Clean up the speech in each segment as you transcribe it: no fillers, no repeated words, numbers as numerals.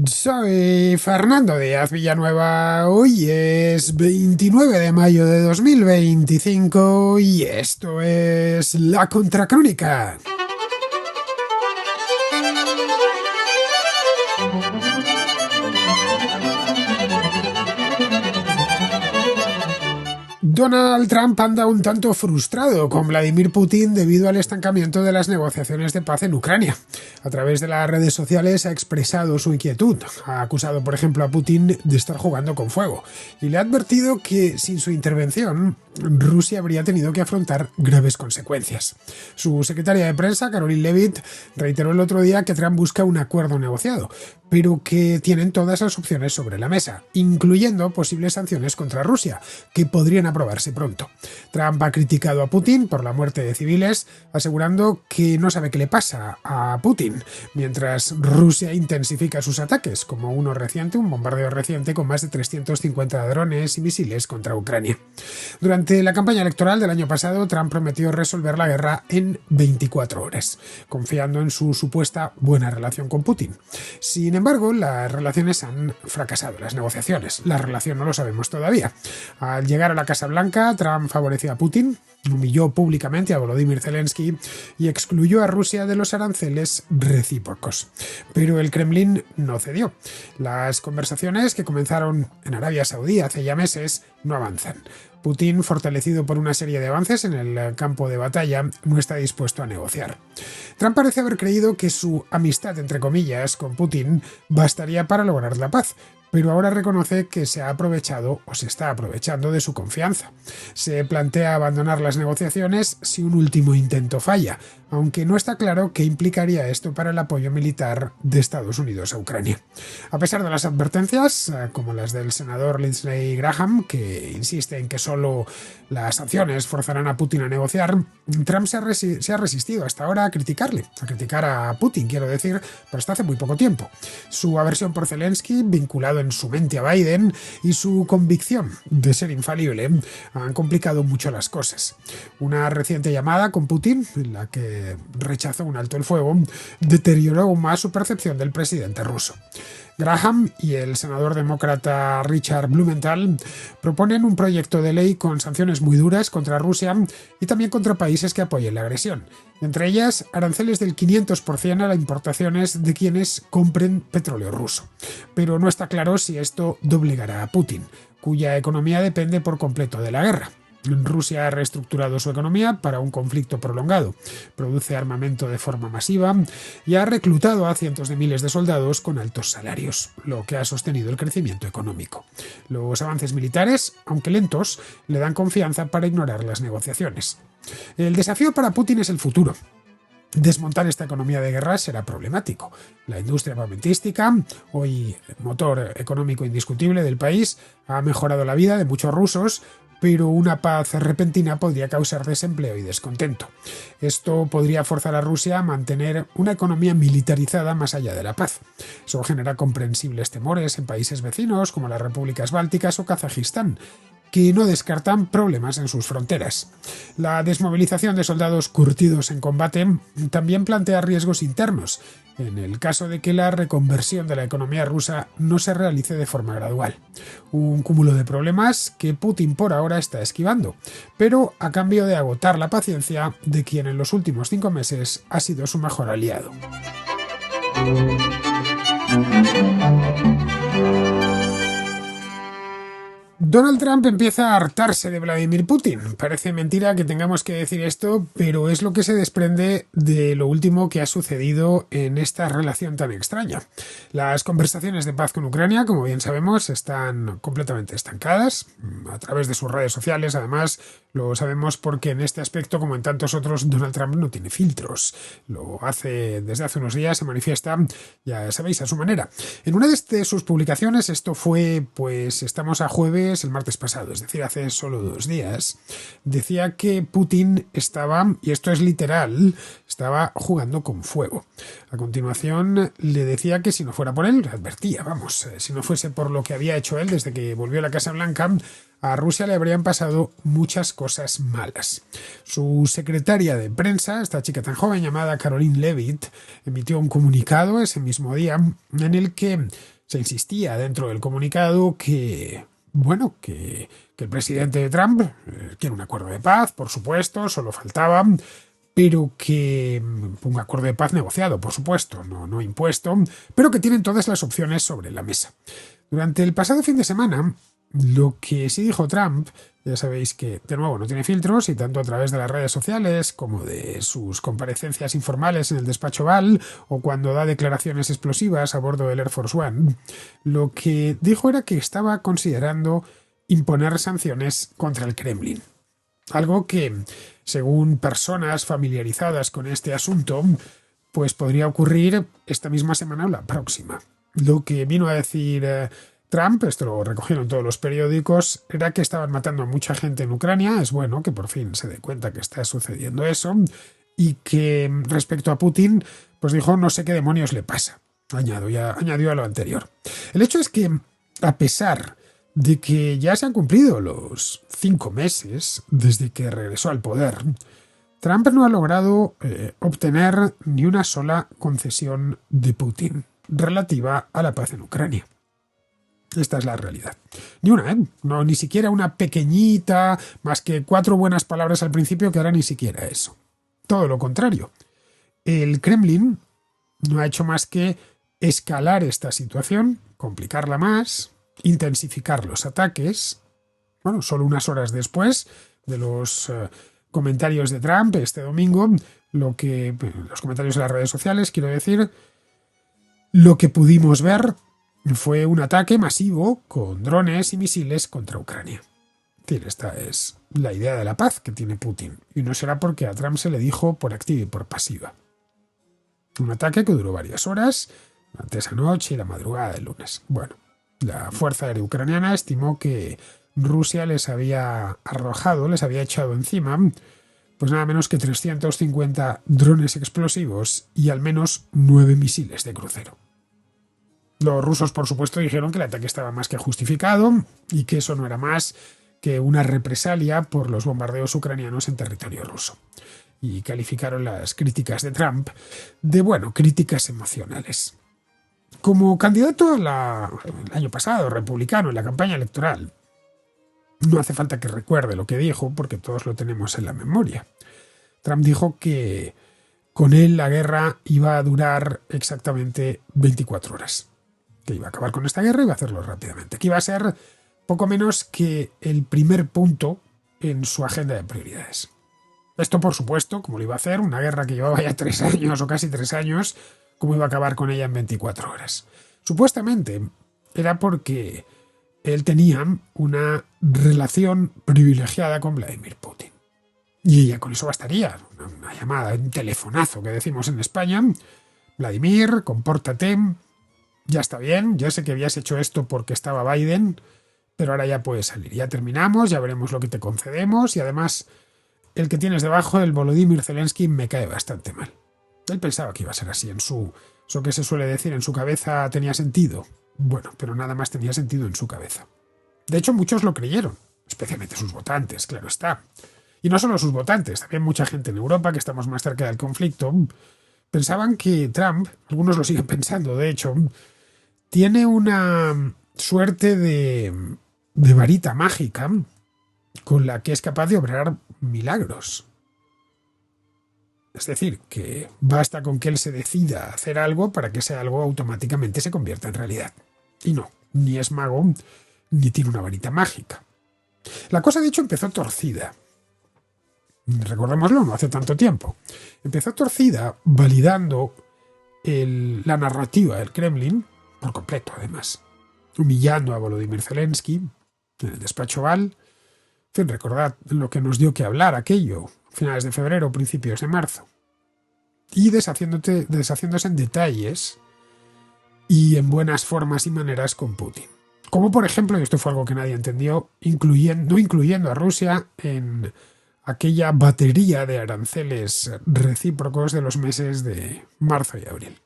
Soy Fernando Díaz Villanueva. Hoy es 29 de mayo de 2025 y esto es La Contracrónica. Donald Trump anda un tanto frustrado con Vladimir Putin debido al estancamiento de las negociaciones de paz en Ucrania. A través de las redes sociales ha expresado su inquietud. Ha acusado, por ejemplo, a Putin de estar jugando con fuego y le ha advertido que sin su intervención Rusia habría tenido que afrontar graves consecuencias. Su secretaria de prensa, Karoline Leavitt, reiteró el otro día que Trump busca un acuerdo negociado, pero que tienen todas las opciones sobre la mesa, incluyendo posibles sanciones contra Rusia, que podrían aprobarse pronto. Trump ha criticado a Putin por la muerte de civiles, asegurando que no sabe qué le pasa a Putin, mientras Rusia intensifica sus ataques, como un bombardeo reciente con más de 350 drones y misiles contra Ucrania. Durante la campaña electoral del año pasado, Trump prometió resolver la guerra en 24 horas, confiando en su supuesta buena relación con Putin. Sin embargo, las relaciones han fracasado, las negociaciones. La relación no lo sabemos todavía. Al llegar a la Casa Blanca, Trump favoreció a Putin, humilló públicamente a Volodymyr Zelensky y excluyó a Rusia de los aranceles recíprocos. Pero el Kremlin no cedió. Las conversaciones que comenzaron en Arabia Saudí hace ya meses no avanzan. Putin, fortalecido por una serie de avances en el campo de batalla, no está dispuesto a negociar. Trump parece haber creído que su amistad, entre comillas, con Putin bastaría para lograr la paz, pero ahora reconoce que se ha aprovechado o se está aprovechando de su confianza. Se plantea abandonar las negociaciones si un último intento falla, aunque no está claro qué implicaría esto para el apoyo militar de Estados Unidos a Ucrania. A pesar de las advertencias, como las del senador Lindsey Graham, que insiste en que solo las sanciones forzarán a Putin a negociar, Trump se ha resistido hasta ahora a criticar a Putin, quiero decir, pero hasta hace muy poco tiempo. Su aversión por Zelensky, vinculado en su mente a Biden, y su convicción de ser infalible han complicado mucho las cosas. Una reciente llamada con Putin, en la que rechazó un alto el fuego, deterioró aún más su percepción del presidente ruso. Graham y el senador demócrata Richard Blumenthal proponen un proyecto de ley con sanciones muy duras contra Rusia y también contra países que apoyen la agresión. Entre ellas, aranceles del 500% a las importaciones de quienes compren petróleo ruso. Pero no está claro si esto doblegará a Putin, cuya economía depende por completo de la guerra. Rusia ha reestructurado su economía para un conflicto prolongado, produce armamento de forma masiva y ha reclutado a cientos de miles de soldados con altos salarios, lo que ha sostenido el crecimiento económico. Los avances militares, aunque lentos, le dan confianza para ignorar las negociaciones. El desafío para Putin es el futuro. Desmontar esta economía de guerra será problemático. La industria armamentística, hoy motor económico indiscutible del país, ha mejorado la vida de muchos rusos, pero una paz repentina podría causar desempleo y descontento. Esto podría forzar a Rusia a mantener una economía militarizada más allá de la paz. Eso genera comprensibles temores en países vecinos como las repúblicas bálticas o Kazajistán, que no descartan problemas en sus fronteras. La desmovilización de soldados curtidos en combate también plantea riesgos internos, en el caso de que la reconversión de la economía rusa no se realice de forma gradual. Un cúmulo de problemas que Putin por ahora está esquivando, pero a cambio de agotar la paciencia de quien en los últimos 5 meses ha sido su mejor aliado. Donald Trump empieza a hartarse de Vladimir Putin. Parece mentira que tengamos que decir esto, pero es lo que se desprende de lo último que ha sucedido en esta relación tan extraña. Las conversaciones de paz con Ucrania, como bien sabemos, están completamente estancadas. A través de sus redes sociales, además, lo sabemos porque en este aspecto, como en tantos otros, Donald Trump no tiene filtros. Lo hace desde hace unos días, se manifiesta, ya sabéis, a su manera. En una de sus publicaciones, esto fue, estamos a jueves, el martes pasado, es decir, hace solo 2 días, decía que Putin estaba, y esto es literal, estaba jugando con fuego. A continuación le decía que si no fuera por él, advertía, si no fuese por lo que había hecho él desde que volvió a la Casa Blanca, a Rusia le habrían pasado muchas cosas malas. Su secretaria de prensa, esta chica tan joven llamada Caroline Levitt, emitió un comunicado ese mismo día en el que se insistía dentro del comunicado que el presidente Trump quiere un acuerdo de paz, por supuesto, solo faltaba, pero que un acuerdo de paz negociado, por supuesto, no impuesto, pero que tienen todas las opciones sobre la mesa. Durante el pasado fin de semana, lo que sí dijo Trump, ya sabéis que de nuevo no tiene filtros y tanto a través de las redes sociales como de sus comparecencias informales en el despacho Oval o cuando da declaraciones explosivas a bordo del Air Force One, lo que dijo era que estaba considerando imponer sanciones contra el Kremlin. Algo que, según personas familiarizadas con este asunto, pues podría ocurrir esta misma semana o la próxima. Lo que vino a decir Trump, esto lo recogieron todos los periódicos, era que estaban matando a mucha gente en Ucrania. Es bueno que por fin se dé cuenta que está sucediendo eso. Y que respecto a Putin, pues dijo no sé qué demonios le pasa. Añadió a lo anterior. El hecho es que, a pesar de que ya se han cumplido los 5 meses desde que regresó al poder, Trump no ha logrado obtener ni una sola concesión de Putin relativa a la paz en Ucrania. Esta es la realidad. Ni una, ¿eh? No, ni siquiera una pequeñita, más que 4 buenas palabras al principio, que ahora ni siquiera eso. Todo lo contrario. El Kremlin no ha hecho más que escalar esta situación, complicarla más, intensificar los ataques. Bueno, solo unas horas después de los comentarios de Trump este domingo, los comentarios de las redes sociales, quiero decir, lo que pudimos ver fue un ataque masivo con drones y misiles contra Ucrania. Es decir, esta es la idea de la paz que tiene Putin, y no será porque a Trump se le dijo por activa y por pasiva. Un ataque que duró varias horas, durante esa noche y la madrugada del lunes. Bueno, la Fuerza Aérea Ucraniana estimó que Rusia les había echado encima, pues nada menos que 350 drones explosivos y al menos 9 misiles de crucero. Los rusos, por supuesto, dijeron que el ataque estaba más que justificado y que eso no era más que una represalia por los bombardeos ucranianos en territorio ruso. Y calificaron las críticas de Trump de, críticas emocionales. Como candidato el año pasado, republicano, en la campaña electoral, no hace falta que recuerde lo que dijo, porque todos lo tenemos en la memoria. Trump dijo que con él la guerra iba a durar exactamente 24 horas. Que iba a acabar con esta guerra y iba a hacerlo rápidamente. Que iba a ser poco menos que el primer punto en su agenda de prioridades. Esto, por supuesto, como lo iba a hacer, una guerra que llevaba ya 3 años o casi 3 años, como iba a acabar con ella en 24 horas. Supuestamente era porque él tenía una relación privilegiada con Vladimir Putin. Y ya con eso bastaría. Una llamada, un telefonazo que decimos en España. Vladimir, compórtate. Ya está bien, ya sé que habías hecho esto porque estaba Biden, pero ahora ya puedes salir. Ya terminamos, ya veremos lo que te concedemos y además el que tienes debajo, el Volodymyr Zelensky, me cae bastante mal. Él pensaba que iba a ser así eso que se suele decir, en su cabeza tenía sentido. Bueno, pero nada más tenía sentido en su cabeza. De hecho, muchos lo creyeron, especialmente sus votantes, claro está. Y no solo sus votantes, también mucha gente en Europa, que estamos más cerca del conflicto, pensaban que Trump, algunos lo siguen pensando, de hecho, tiene una suerte de varita mágica con la que es capaz de obrar milagros. Es decir, que basta con que él se decida a hacer algo para que ese algo automáticamente se convierta en realidad. Y no, ni es mago, ni tiene una varita mágica. La cosa, de hecho, empezó torcida. Recordémoslo, no hace tanto tiempo. Empezó torcida validando la narrativa del Kremlin, por completo además, humillando a Volodymyr Zelensky en el despacho Oval. En fin, recordad lo que nos dio que hablar aquello, finales de febrero, principios de marzo. Y deshaciéndose en detalles y en buenas formas y maneras con Putin. Como por ejemplo, y esto fue algo que nadie entendió, no incluyendo a Rusia en aquella batería de aranceles recíprocos de los meses de marzo y abril.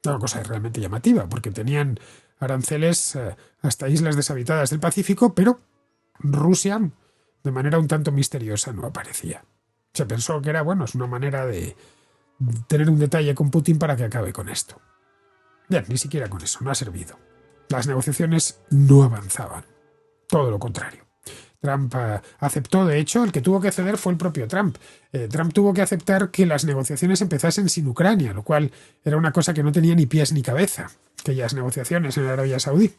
Una cosa realmente llamativa, porque tenían aranceles hasta islas deshabitadas del Pacífico, pero Rusia, de manera un tanto misteriosa, no aparecía. Se pensó que era, bueno, es una manera de tener un detalle con Putin para que acabe con esto. Bien, ni siquiera con eso, no ha servido. Las negociaciones no avanzaban. Todo lo contrario. Trump aceptó, de hecho, el que tuvo que ceder fue el propio Trump. Trump tuvo que aceptar que las negociaciones empezasen sin Ucrania, lo cual era una cosa que no tenía ni pies ni cabeza, aquellas negociaciones en Arabia Saudí.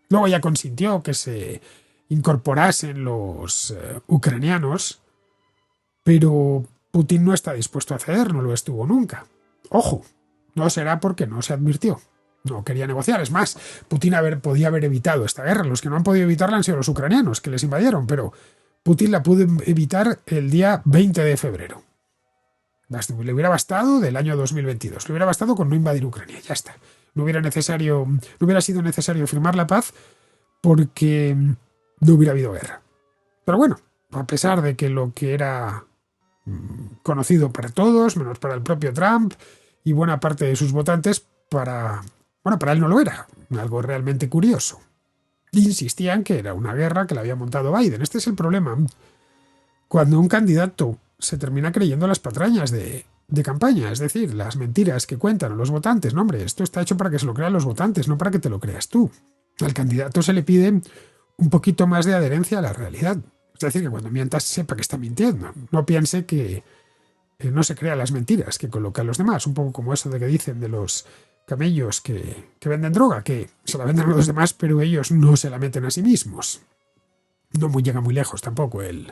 Luego ya consintió que se incorporasen los ucranianos, pero Putin no está dispuesto a ceder, no lo estuvo nunca. Ojo, no será porque no se advirtió. No quería negociar. Es más, Putin podía haber evitado esta guerra. Los que no han podido evitarla han sido los ucranianos, que les invadieron, pero Putin la pudo evitar el día 20 de febrero. Le hubiera bastado del año 2022. Le hubiera bastado con no invadir Ucrania. Ya está. No hubiera sido necesario firmar la paz porque no hubiera habido guerra. Pero bueno, a pesar de que lo que era conocido para todos, menos para el propio Trump y buena parte de sus votantes, para él no lo era, algo realmente curioso. Insistían que era una guerra que le había montado Biden. Este es el problema. Cuando un candidato se termina creyendo las patrañas de campaña, es decir, las mentiras que cuentan los votantes. No, hombre, esto está hecho para que se lo crean los votantes, no para que te lo creas tú. Al candidato se le pide un poquito más de adherencia a la realidad. Es decir, que cuando mientas sepa que está mintiendo. No piense que no se crea las mentiras que colocan los demás. Un poco como eso de que dicen de los camellos que venden droga, que se la venden a los demás, pero ellos no se la meten a sí mismos. No llega muy lejos tampoco el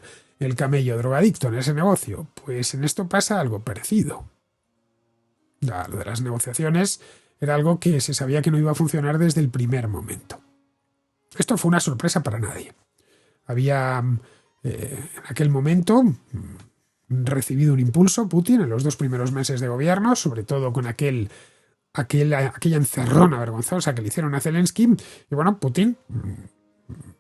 camello drogadicto en ese negocio. Pues en esto pasa algo parecido. Lo de las negociaciones era algo que se sabía que no iba a funcionar desde el primer momento. Esto fue una sorpresa para nadie. Había en aquel momento recibido un impulso Putin en los 2 primeros meses de gobierno, sobre todo con aquella encerrona vergonzosa que le hicieron a Zelensky. Y bueno, Putin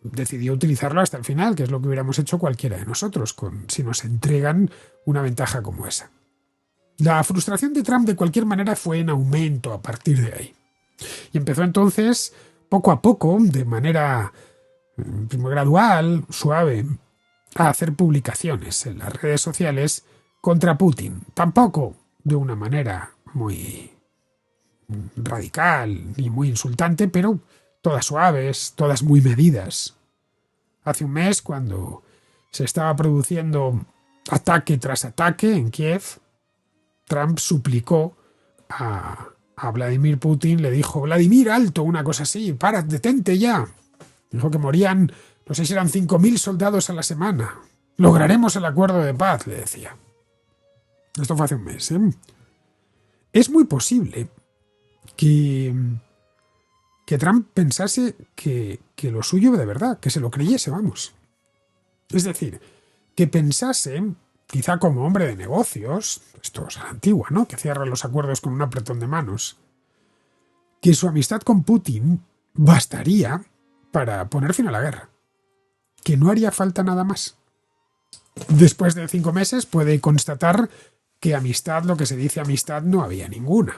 decidió utilizarlo hasta el final, que es lo que hubiéramos hecho cualquiera de nosotros si nos entregan una ventaja como esa. La frustración de Trump de cualquier manera fue en aumento a partir de ahí. Y empezó entonces, poco a poco, de manera gradual, suave, a hacer publicaciones en las redes sociales contra Putin. Tampoco de una manera muy radical ni muy insultante, pero todas suaves, todas muy medidas. Hace un mes, cuando se estaba produciendo ataque tras ataque en Kiev, Trump suplicó a Vladimir Putin, le dijo: Vladimir, alto, una cosa así, para, detente ya. Dijo que morían, no sé si eran 5.000 soldados a la semana. Lograremos el acuerdo de paz, le decía. Esto fue hace un mes. Es muy posible que Trump pensase que lo suyo de verdad, que se lo creyese, vamos. Es decir, que pensase, quizá como hombre de negocios, esto es a la antigua, ¿no?, que cierra los acuerdos con un apretón de manos, que su amistad con Putin bastaría para poner fin a la guerra, que no haría falta nada más. Después de 5 meses puede constatar que amistad, lo que se dice amistad, no había ninguna.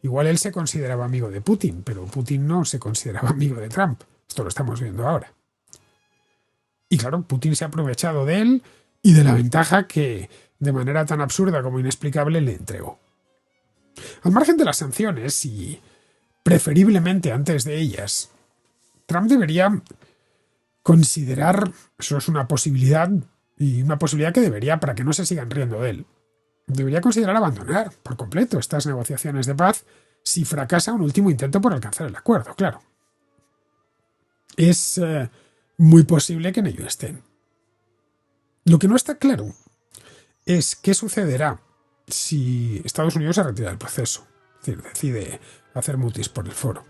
Igual él se consideraba amigo de Putin, pero Putin no se consideraba amigo de Trump. Esto lo estamos viendo ahora. Y claro, Putin se ha aprovechado de él y de la ventaja que, de manera tan absurda como inexplicable, le entregó. Al margen de las sanciones, y preferiblemente antes de ellas, Trump debería considerar, eso es una posibilidad, y una posibilidad que debería, para que no se sigan riendo de él, debería considerar abandonar por completo estas negociaciones de paz si fracasa un último intento por alcanzar el acuerdo, claro. Es muy posible que en ello estén. Lo que no está claro es qué sucederá si Estados Unidos se retira del proceso, es decir, decide hacer mutis por el foro.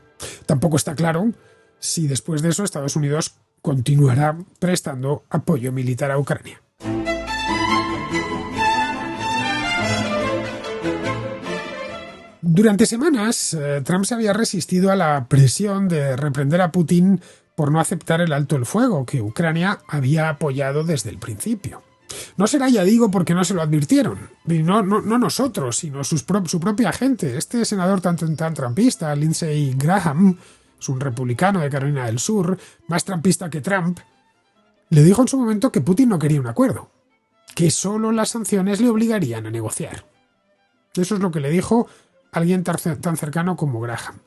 Tampoco está claro si después de eso Estados Unidos continuará prestando apoyo militar a Ucrania. Durante semanas, Trump se había resistido a la presión de reprender a Putin por no aceptar el alto el fuego que Ucrania había apoyado desde el principio. No será, ya digo, porque no se lo advirtieron. Y no nosotros, sino su propia gente. Este senador tan trumpista, Lindsey Graham, es un republicano de Carolina del Sur, más trumpista que Trump, Le dijo en su momento que Putin no quería un acuerdo, que solo las sanciones le obligarían a negociar. Eso es lo que le dijo alguien tan cercano como Graham.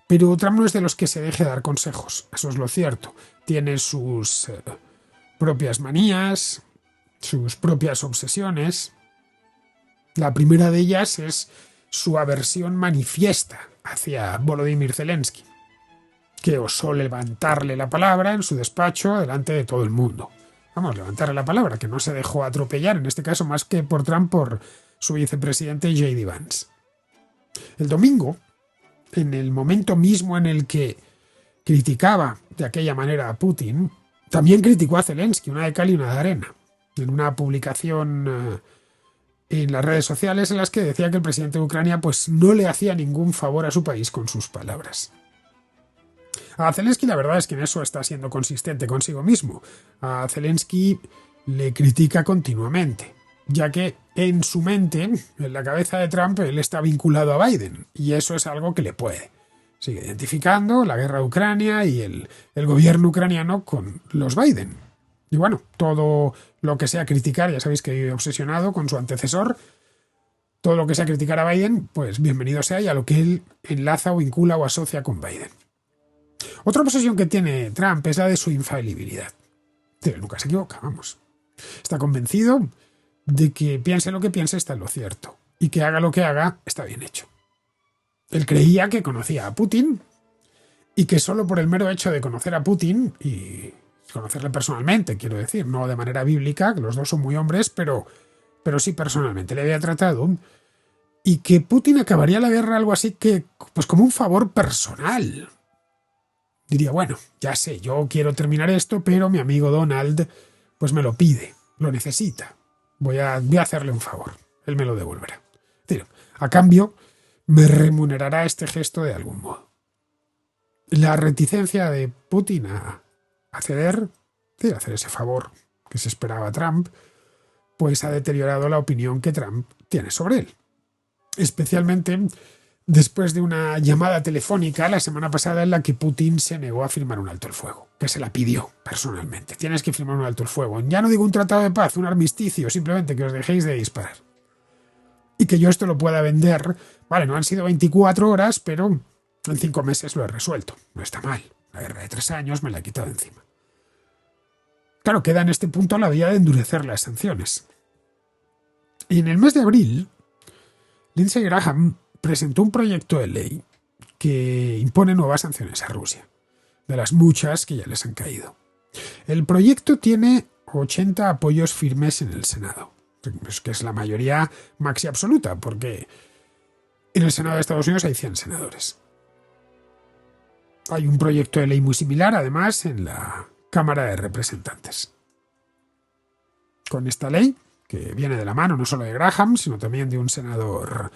Pero Trump no es de los que se deje dar consejos, eso es lo cierto. Tiene sus propias manías, sus propias obsesiones. La primera de ellas es su aversión manifiesta hacia Volodymyr Zelensky, que osó levantarle la palabra en su despacho delante de todo el mundo. Vamos, levantarle la palabra, que no se dejó atropellar, en este caso más que por Trump, por su vicepresidente J.D. Vance. El domingo, en el momento mismo en el que criticaba de aquella manera a Putin, también criticó a Zelensky, una de cal y una de arena, en una publicación en las redes sociales en las que decía que el presidente de Ucrania pues no le hacía ningún favor a su país con sus palabras. A Zelensky la verdad es que en eso está siendo consistente consigo mismo. A Zelensky le critica continuamente, ya que en su mente, en la cabeza de Trump, él está vinculado a Biden, y eso es algo que le puede. Sigue identificando la guerra de Ucrania y el gobierno ucraniano con los Biden. Y bueno, todo lo que sea criticar, ya sabéis que vive obsesionado con su antecesor, todo lo que sea criticar a Biden, pues bienvenido sea, y a lo que él enlaza o vincula o asocia con Biden. Otra obsesión que tiene Trump es la de su infalibilidad. Pero nunca se equivoca, vamos. Está convencido de que piense lo que piense está en lo cierto, y que haga lo que haga está bien hecho. Él creía que conocía a Putin y que solo por el mero hecho de conocer a Putin y conocerle personalmente, quiero decir, no de manera bíblica, que los dos son muy hombres, pero sí personalmente le había tratado, y que Putin acabaría la guerra algo así que, pues como un favor personal. Diría, bueno, ya sé, yo quiero terminar esto, pero mi amigo Donald pues me lo pide, lo necesita. Voy a hacerle un favor, él me lo devolverá. Es decir, a cambio, me remunerará este gesto de algún modo. La reticencia de Putin a ceder, a hacer ese favor que se esperaba a Trump, pues ha deteriorado la opinión que Trump tiene sobre él. Especialmente después de una llamada telefónica la semana pasada en la que Putin se negó a firmar un alto el fuego, que se la pidió personalmente. Tienes que firmar un alto el fuego. Ya no digo un tratado de paz, un armisticio, simplemente que os dejéis de disparar. Y que yo esto lo pueda vender. Vale, no han sido 24 horas, pero en 5 meses lo he resuelto. No está mal. La guerra de 3 años me la he quitado encima. Claro, queda en este punto la vía de endurecer las sanciones. Y en el mes de abril, Lindsey Graham presentó un proyecto de ley que impone nuevas sanciones a Rusia, de las muchas que ya les han caído. El proyecto tiene 80 apoyos firmes en el Senado, que es la mayoría maxi absoluta, porque en el Senado de Estados Unidos hay 100 senadores. Hay un proyecto de ley muy similar, además, en la Cámara de Representantes. Con esta ley, que viene de la mano no solo de Graham, sino también de un senador,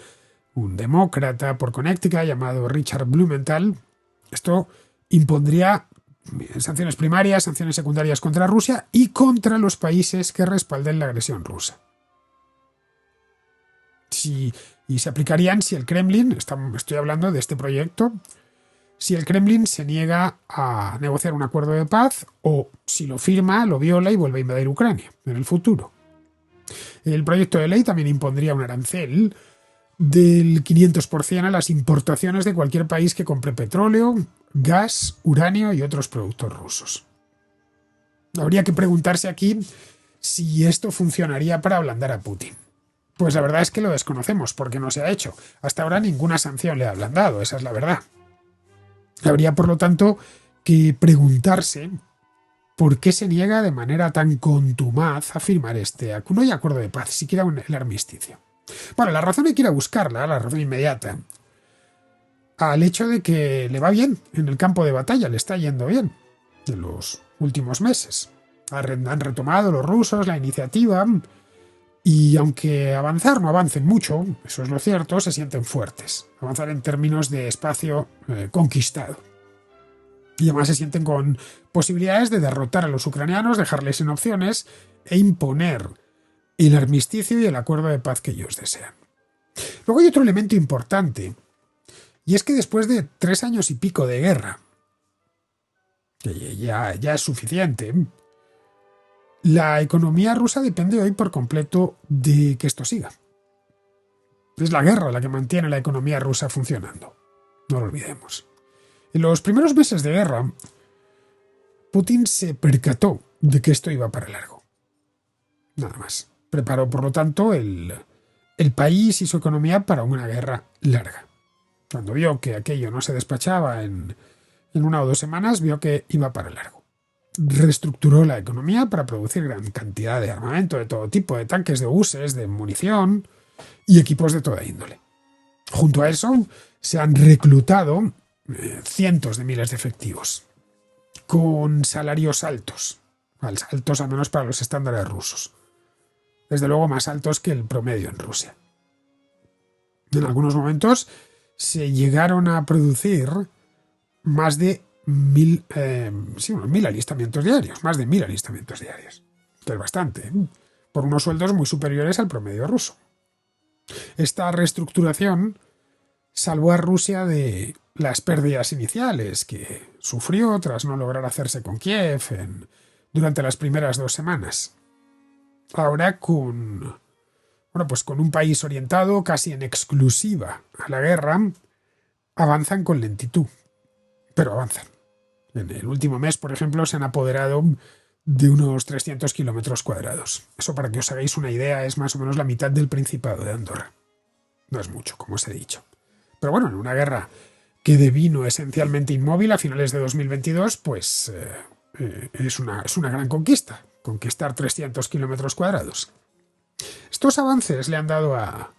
un demócrata por Connecticut llamado Richard Blumenthal, esto impondría sanciones primarias, sanciones secundarias contra Rusia y contra los países que respalden la agresión rusa. Y se aplicarían si el Kremlin, estoy hablando de este proyecto, si el Kremlin se niega a negociar un acuerdo de paz o si lo firma, lo viola y vuelve a invadir Ucrania en el futuro. El proyecto de ley también impondría un arancel del 500% a las importaciones de cualquier país que compre petróleo, gas, uranio y otros productos rusos. Habría que preguntarse aquí si esto funcionaría para ablandar a Putin. Pues la verdad es que lo desconocemos porque no se ha hecho. Hasta ahora ninguna sanción le ha ablandado, esa es la verdad. Habría, por lo tanto, que preguntarse por qué se niega de manera tan contumaz a firmar no hay acuerdo de paz, siquiera el armisticio. Bueno, la razón hay que ir a buscarla, la razón inmediata, al hecho de que le va bien en el campo de batalla, le está yendo bien en los últimos meses. Han retomado los rusos la iniciativa y aunque avanzar no avancen mucho, eso es lo cierto, se sienten fuertes. Avanzar en términos de espacio conquistado. Y además se sienten con posibilidades de derrotar a los ucranianos, dejarles sin opciones e imponer el armisticio y el acuerdo de paz que ellos desean. Luego hay otro elemento importante, y es que después de 3 años y pico de guerra, que ya es suficiente, La economía rusa depende hoy por completo de que esto siga. Es la guerra la que mantiene la economía rusa funcionando. No lo olvidemos. En los primeros meses de guerra, Putin se percató de que esto iba para largo. Nada más. Preparó, por lo tanto, el país y su economía para una guerra larga. Cuando vio que aquello no se despachaba en 1 o 2 semanas, vio que iba para largo. Reestructuró la economía para producir gran cantidad de armamento de todo tipo, de tanques, de obuses, de munición y equipos de toda índole. Junto a eso, se han reclutado cientos de miles de efectivos, con salarios altos, altos al menos para los estándares rusos. Desde luego más altos que el promedio en Rusia. En algunos momentos se llegaron a producir más de 1.000 alistamientos diarios, más de 1.000 alistamientos diarios, que es bastante, por unos sueldos muy superiores al promedio ruso. Esta reestructuración salvó a Rusia de las pérdidas iniciales que sufrió tras no lograr hacerse con Kiev durante las primeras 2 semanas. Ahora con un país orientado casi en exclusiva a la guerra, avanzan con lentitud, pero avanzan. En el último mes, por ejemplo, se han apoderado de unos 300 kilómetros cuadrados. Eso, para que os hagáis una idea, es más o menos la mitad del Principado de Andorra. No es mucho, como os he dicho. Pero bueno, en una guerra que devino esencialmente inmóvil a finales de 2022, pues es una gran conquista. Conquistar 300 kilómetros cuadrados. Estos avances le han dado a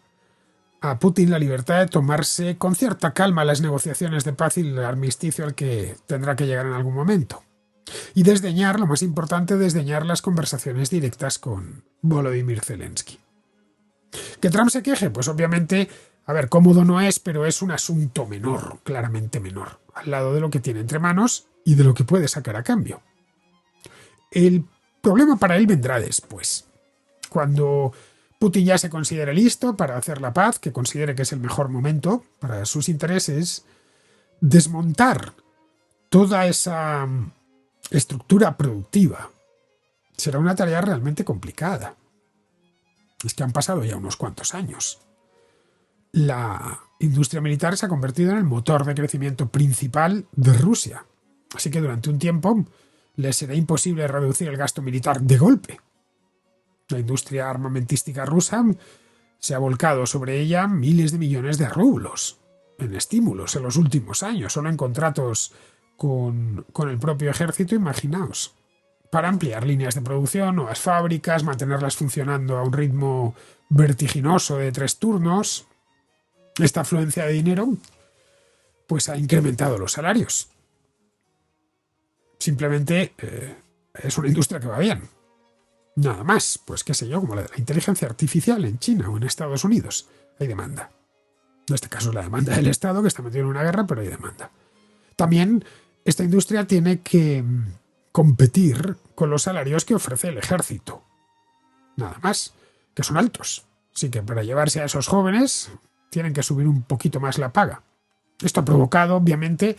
Putin la libertad de tomarse con cierta calma las negociaciones de paz y el armisticio al que tendrá que llegar en algún momento. Y desdeñar, lo más importante, desdeñar las conversaciones directas con Volodymyr Zelensky. ¿Que Trump se queje? Pues obviamente, cómodo no es, pero es un asunto menor, claramente menor, al lado de lo que tiene entre manos y de lo que puede sacar a cambio. El problema para él vendrá después, cuando Putin ya se considere listo para hacer la paz, que considere que es el mejor momento para sus intereses, desmontar toda esa estructura productiva será una tarea realmente complicada. Es que han pasado ya unos cuantos años. La industria militar se ha convertido en el motor de crecimiento principal de Rusia. Así que durante un tiempo les será imposible reducir el gasto militar de golpe. La industria armamentística rusa se ha volcado sobre ella miles de millones de rublos en estímulos en los últimos años, solo en contratos con el propio ejército, imaginaos, para ampliar líneas de producción, nuevas fábricas, mantenerlas funcionando a un ritmo vertiginoso de 3 turnos. Esta afluencia de dinero pues ha incrementado los salarios. Simplemente es una industria que va bien. Nada más, pues qué sé yo, como la de la inteligencia artificial en China o en Estados Unidos. Hay demanda. En este caso es la demanda del Estado, que está metido en una guerra, pero hay demanda. También esta industria tiene que competir con los salarios que ofrece el ejército. Nada más, que son altos. Así que para llevarse a esos jóvenes tienen que subir un poquito más la paga. Esto ha provocado, obviamente,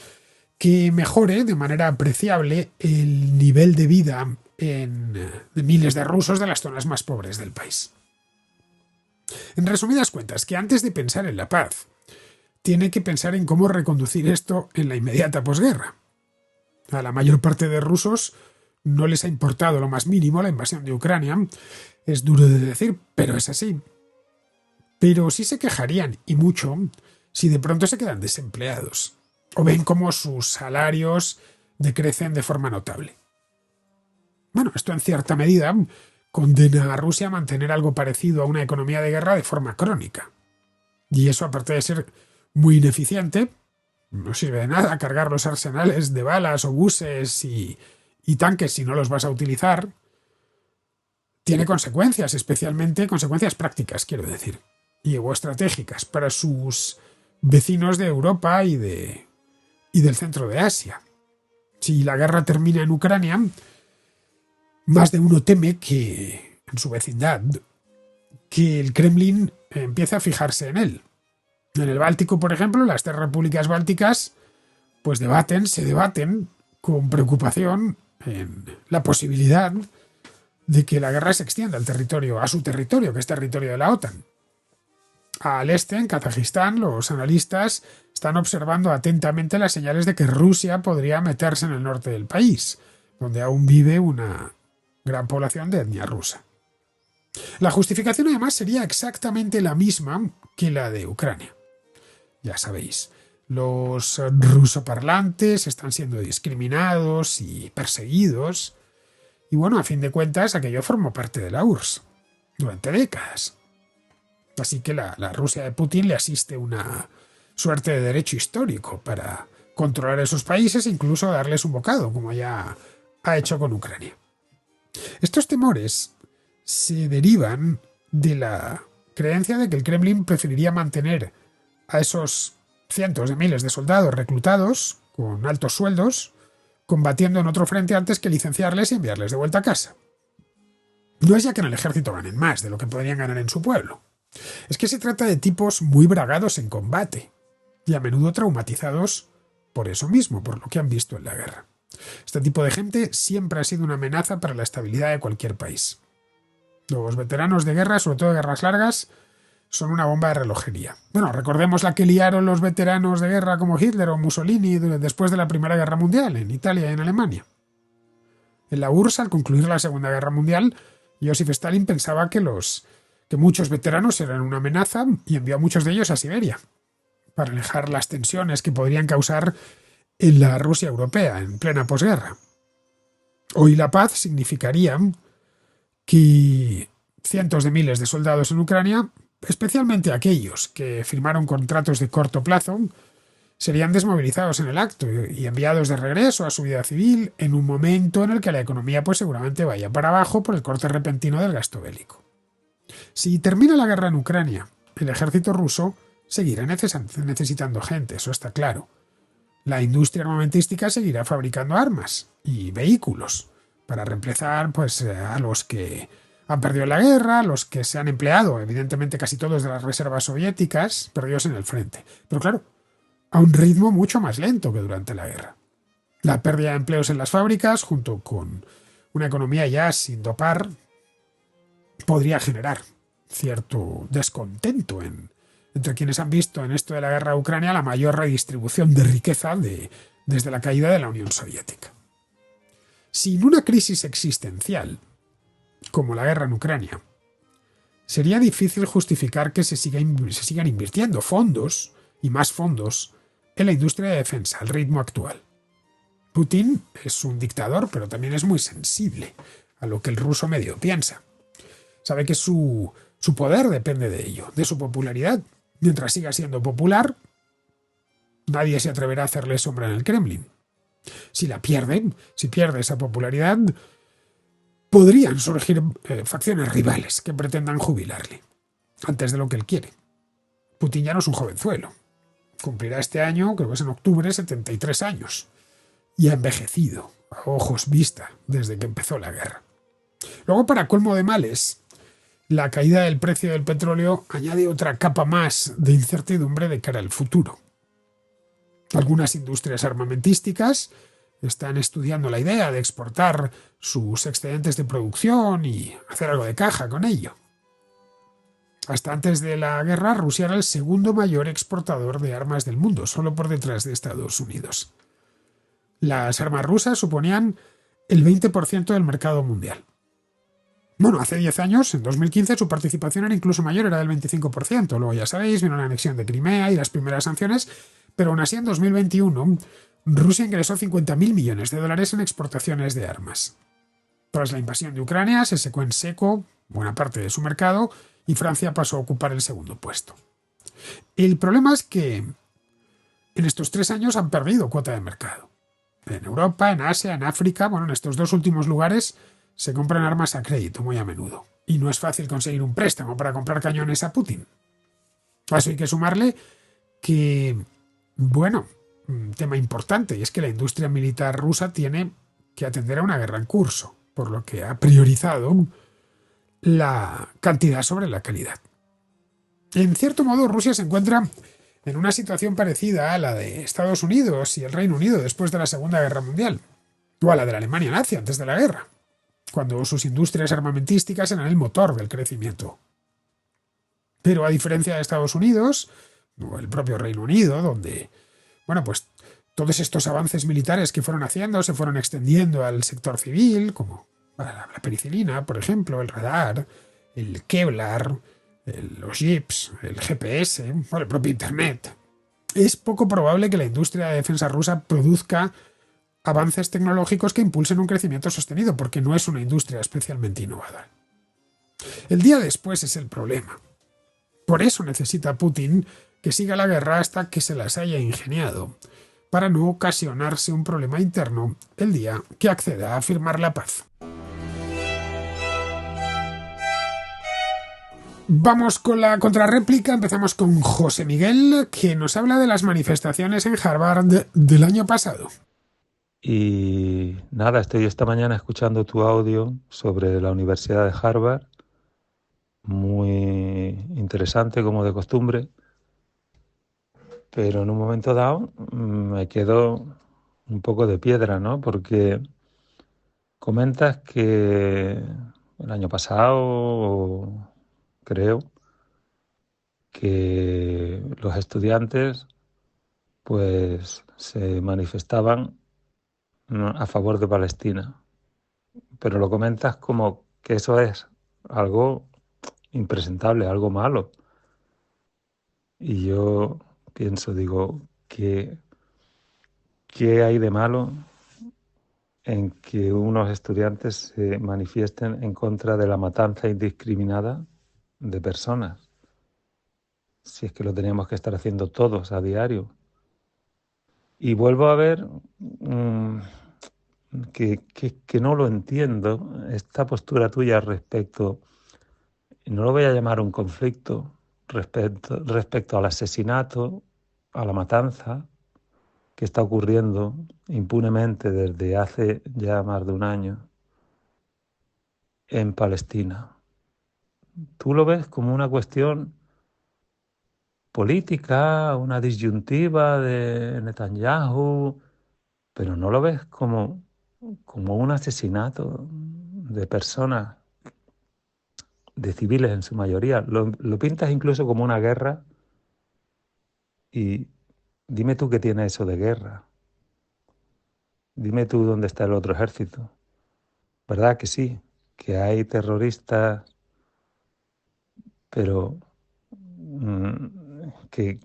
que mejore de manera apreciable el nivel de vida de miles de rusos de las zonas más pobres del país. En resumidas cuentas, que antes de pensar en la paz, tiene que pensar en cómo reconducir esto en la inmediata posguerra. A la mayor parte de rusos no les ha importado lo más mínimo la invasión de Ucrania. Es duro de decir, pero es así. Pero sí se quejarían, y mucho, si de pronto se quedan desempleados o ven cómo sus salarios decrecen de forma notable. Bueno, esto en cierta medida condena a Rusia a mantener algo parecido a una economía de guerra de forma crónica. Y eso, aparte de ser muy ineficiente, no sirve de nada cargar los arsenales de balas, obuses y tanques si no los vas a utilizar. Tiene consecuencias, especialmente consecuencias prácticas, quiero decir, o estratégicas para sus vecinos de Europa y del centro de Asia. Si la guerra termina en Ucrania, más de uno teme que, en su vecindad, que el Kremlin empiece a fijarse en él. En el Báltico, por ejemplo, las 3 repúblicas bálticas pues se debaten con preocupación en la posibilidad de que la guerra se extienda a su territorio, que es territorio de la OTAN. Al este, en Kazajistán, los analistas están observando atentamente las señales de que Rusia podría meterse en el norte del país, donde aún vive una gran población de etnia rusa. La justificación además sería exactamente la misma que la de Ucrania. Ya sabéis, los rusoparlantes están siendo discriminados y perseguidos, y bueno, a fin de cuentas, aquello formó parte de la URSS durante décadas. Así que la Rusia de Putin le asiste una suerte de derecho histórico para controlar esos países e incluso darles un bocado, como ya ha hecho con Ucrania. Estos temores se derivan de la creencia de que el Kremlin preferiría mantener a esos cientos de miles de soldados reclutados con altos sueldos combatiendo en otro frente antes que licenciarles y enviarles de vuelta a casa. No es ya que en el ejército ganen más de lo que podrían ganar en su pueblo. Es que se trata de tipos muy bragados en combate y a menudo traumatizados por eso mismo, por lo que han visto en la guerra. Este tipo de gente siempre ha sido una amenaza para la estabilidad de cualquier país. Los veteranos de guerra, sobre todo de guerras largas, son una bomba de relojería. Bueno, recordemos la que liaron los veteranos de guerra como Hitler o Mussolini después de la Primera Guerra Mundial, en Italia y en Alemania. En la URSS, al concluir la Segunda Guerra Mundial, Joseph Stalin pensaba que muchos veteranos eran una amenaza y envió a muchos de ellos a Siberia, para alejar las tensiones que podrían causar en la Rusia europea en plena posguerra. Hoy la paz significaría que cientos de miles de soldados en Ucrania, especialmente aquellos que firmaron contratos de corto plazo, serían desmovilizados en el acto y enviados de regreso a su vida civil en un momento en el que la economía pues seguramente vaya para abajo por el corte repentino del gasto bélico. Si termina la guerra en Ucrania, el ejército ruso seguirá necesitando gente, eso está claro. La industria armamentística seguirá fabricando armas y vehículos para reemplazar pues, a los que han perdido la guerra, a los que se han empleado, evidentemente casi todos de las reservas soviéticas, perdidos en el frente. Pero claro, a un ritmo mucho más lento que durante la guerra. La pérdida de empleos en las fábricas, junto con una economía ya sin dopar, podría generar cierto descontento entre quienes han visto en esto de la guerra de Ucrania la mayor redistribución de riqueza desde la caída de la Unión Soviética. Sin una crisis existencial, como la guerra en Ucrania, sería difícil justificar que se sigan invirtiendo fondos, y más fondos, en la industria de defensa al ritmo actual. Putin es un dictador, pero también es muy sensible a lo que el ruso medio piensa. Sabe que su poder depende de ello, de su popularidad. Mientras siga siendo popular, nadie se atreverá a hacerle sombra en el Kremlin. Si pierde esa popularidad, podrían surgir facciones rivales que pretendan jubilarle, antes de lo que él quiere. Putin ya no es un jovenzuelo. Cumplirá este año, creo que es en octubre, 73 años. Y ha envejecido, a ojos vista, desde que empezó la guerra. Luego, para colmo de males, la caída del precio del petróleo añade otra capa más de incertidumbre de cara al futuro. Algunas industrias armamentísticas están estudiando la idea de exportar sus excedentes de producción y hacer algo de caja con ello. Hasta antes de la guerra, Rusia era el segundo mayor exportador de armas del mundo, solo por detrás de Estados Unidos. Las armas rusas suponían el 20% del mercado mundial. Bueno, hace 10 años, en 2015, su participación era incluso mayor, era del 25%. Luego, ya sabéis, vino la anexión de Crimea y las primeras sanciones, pero aún así en 2021 Rusia ingresó $50.000 millones en exportaciones de armas. Tras la invasión de Ucrania se secó en seco buena parte de su mercado y Francia pasó a ocupar el segundo puesto. El problema es que en estos 3 años han perdido cuota de mercado. En Europa, en Asia, en África, en estos 2 últimos lugares se compran armas a crédito muy a menudo. Y no es fácil conseguir un préstamo para comprar cañones a Putin. A eso hay que sumarle que, un tema importante, y es que la industria militar rusa tiene que atender a una guerra en curso, por lo que ha priorizado la cantidad sobre la calidad. En cierto modo, Rusia se encuentra en una situación parecida a la de Estados Unidos y el Reino Unido después de la Segunda Guerra Mundial, o a la de la Alemania nazi antes de la guerra. cuando sus industrias armamentísticas eran el motor del crecimiento. Pero a diferencia de Estados Unidos, o el propio Reino Unido, donde, bueno, pues todos estos avances militares que fueron haciendo se fueron extendiendo al sector civil, como la penicilina, por ejemplo, el radar, el Kevlar, los chips, el GPS, o el propio Internet. Es poco probable que la industria de defensa rusa produzca avances tecnológicos que impulsen un crecimiento sostenido, porque no es una industria especialmente innovadora. El día después es el problema. Por eso necesita Putin que siga la guerra hasta que se las haya ingeniado, para no ocasionarse un problema interno el día que acceda a firmar la paz. Vamos con la contrarréplica. Empezamos con José Miguel, que nos habla de las manifestaciones en Harvard del año pasado. Y nada, estoy esta mañana escuchando tu audio sobre la Universidad de Harvard, muy interesante como de costumbre, pero en un momento dado me quedo un poco de piedra, ¿no? Porque comentas que el año pasado, creo, que los estudiantes pues se manifestaban a favor de Palestina, pero lo comentas como que eso es algo impresentable, algo malo. Y yo pienso, digo, ¿qué hay de malo en que unos estudiantes se manifiesten en contra de la matanza indiscriminada de personas? Si es que lo teníamos que estar haciendo todos a diario. Y vuelvo a ver que no lo entiendo, esta postura tuya respecto, no lo voy a llamar un conflicto, respecto al asesinato, a la matanza que está ocurriendo impunemente desde hace ya más de un año en Palestina. ¿Tú lo ves como una cuestión política, una disyuntiva de Netanyahu, pero no lo ves como un asesinato de personas, de civiles en su mayoría? Lo pintas incluso como una guerra y dime tú qué tiene eso de guerra. Dime tú dónde está el otro ejército. ¿Verdad que sí? Que hay terroristas, pero que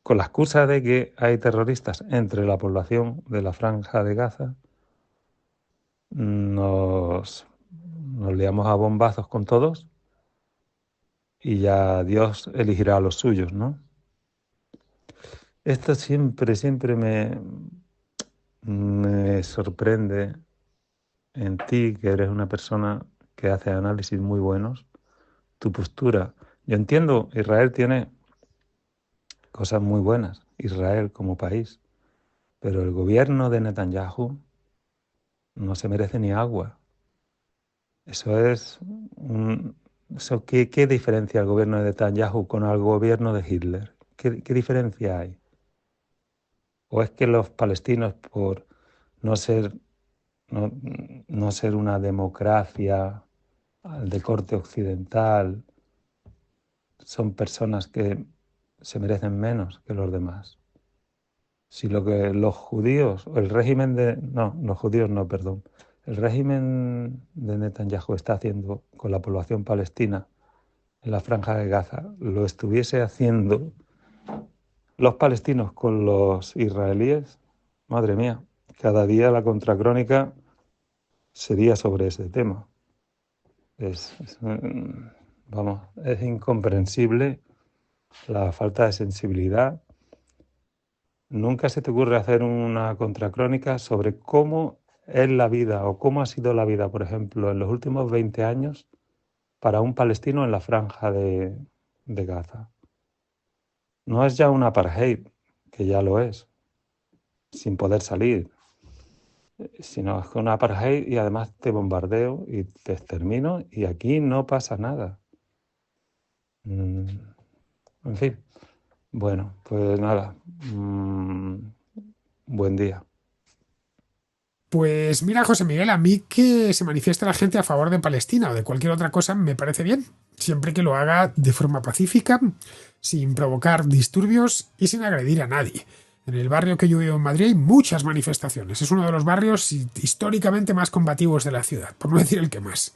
con la excusa de que hay terroristas entre la población de la Franja de Gaza, nos liamos a bombazos con todos y ya Dios elegirá a los suyos, ¿no? Esto siempre me sorprende en ti, que eres una persona que hace análisis muy buenos, tu postura. Yo entiendo, Israel tiene cosas muy buenas, Israel como país, pero el gobierno de Netanyahu no se merece ni agua. Eso es ¿qué diferencia el gobierno de Netanyahu con el gobierno de Hitler? ¿Qué diferencia hay? ¿O es que los palestinos, por no ser, no, no ser una democracia de corte occidental, son personas que se merecen menos que los demás? Si lo que los judíos, o el régimen de, no, los judíos no, perdón, el régimen de Netanyahu está haciendo con la población palestina en la Franja de Gaza, lo estuviese haciendo los palestinos con los israelíes, madre mía, cada día la contracrónica sería sobre ese tema. Vamos, es incomprensible la falta de sensibilidad. ¿Nunca se te ocurre hacer una contracrónica sobre cómo es la vida o cómo ha sido la vida, por ejemplo, en los últimos 20 años para un palestino en la Franja de Gaza? No es ya un apartheid, que ya lo es, sin poder salir, sino es un apartheid y además te bombardeo y te extermino y aquí no pasa nada. En fin, bueno, pues nada, buen día. Pues mira, José Miguel, a mí que se manifieste la gente a favor de Palestina o de cualquier otra cosa me parece bien, siempre que lo haga de forma pacífica, sin provocar disturbios y sin agredir a nadie. En el barrio que yo vivo en Madrid hay muchas manifestaciones. Es uno de los barrios históricamente más combativos de la ciudad, por no decir el que más.